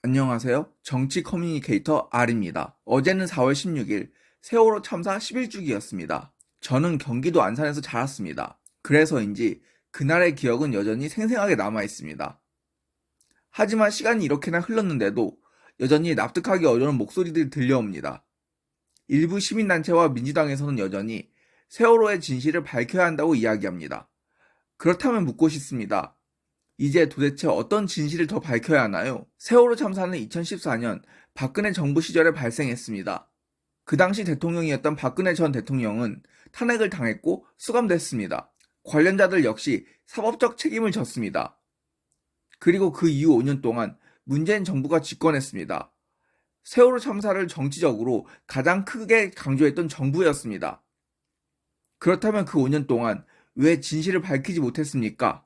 안녕하세요. 정치 커뮤니케이터 R입니다. 어제는 4월 16일 세월호 참사 10일주기였습니다. 저는 경기도 안산에서 자랐습니다. 그래서인지 그날의 기억은 여전히 생생하게 남아 있습니다. 하지만 시간이 이렇게나 흘렀는데도 여전히 납득하기 어려운 목소리들이 들려옵니다. 일부 시민단체와 민주당에서는 여전히 세월호의 진실을 밝혀야 한다고 이야기합니다. 그렇다면 묻고 싶습니다. 이제 도대체 어떤 진실을 더 밝혀야 하나요? 세월호 참사는 2014년 박근혜 정부 시절에 발생했습니다. 그 당시 대통령이었던 박근혜 전 대통령은 탄핵을 당했고 수감됐습니다. 관련자들 역시 사법적 책임을 졌습니다. 그리고 그 이후 5년 동안 문재인 정부가 집권했습니다. 세월호 참사를 정치적으로 가장 크게 강조했던 정부였습니다. 그렇다면 그 5년 동안 왜 진실을 밝히지 못했습니까?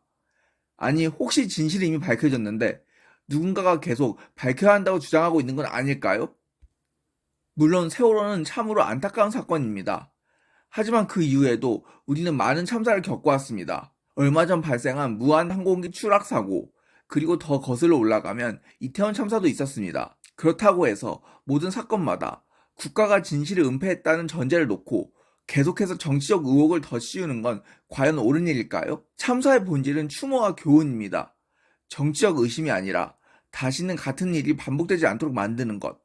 아니, 혹시 진실이 이미 밝혀졌는데 누군가가 계속 밝혀야 한다고 주장하고 있는 건 아닐까요? 물론 세월호는 참으로 안타까운 사건입니다. 하지만 그 이후에도 우리는 많은 참사를 겪어왔습니다. 얼마 전 발생한 무한 항공기 추락 사고, 그리고 더 거슬러 올라가면 이태원 참사도 있었습니다. 그렇다고 해서 모든 사건마다 국가가 진실을 은폐했다는 전제를 놓고 계속해서 정치적 의혹을 더 씌우는 건 과연 옳은 일일까요? 참사의 본질은 추모와 교훈입니다. 정치적 의심이 아니라 다시는 같은 일이 반복되지 않도록 만드는 것.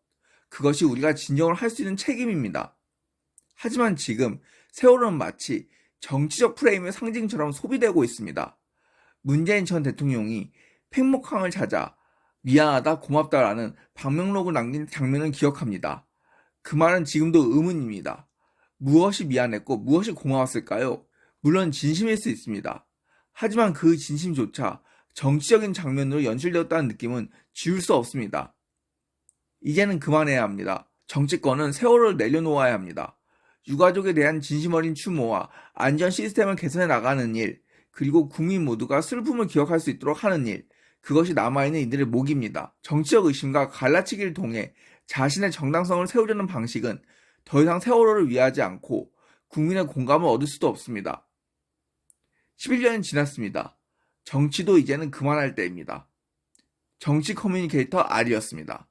그것이 우리가 진정을 할 수 있는 책임입니다. 하지만 지금 세월호는 마치 정치적 프레임의 상징처럼 소비되고 있습니다. 문재인 전 대통령이 팽목항을 찾아 미안하다 고맙다라는 방명록을 남긴 장면을 기억합니다. 그 말은 지금도 의문입니다. 무엇이 미안했고 무엇이 고마웠을까요? 물론 진심일 수 있습니다. 하지만 그 진심조차 정치적인 장면으로 연출되었다는 느낌은 지울 수 없습니다. 이제는 그만해야 합니다. 정치권은 세월호를 내려놓아야 합니다. 유가족에 대한 진심 어린 추모와 안전 시스템을 개선해 나가는 일, 그리고 국민 모두가 슬픔을 기억할 수 있도록 하는 일, 그것이 남아있는 이들의 몫입니다. 정치적 의심과 갈라치기를 통해 자신의 정당성을 세우려는 방식은 더 이상 세월호를 위하지 않고 국민의 공감을 얻을 수도 없습니다. 11년이 지났습니다. 정치도 이제는 그만할 때입니다. 정치 커뮤니케이터 R이었습니다.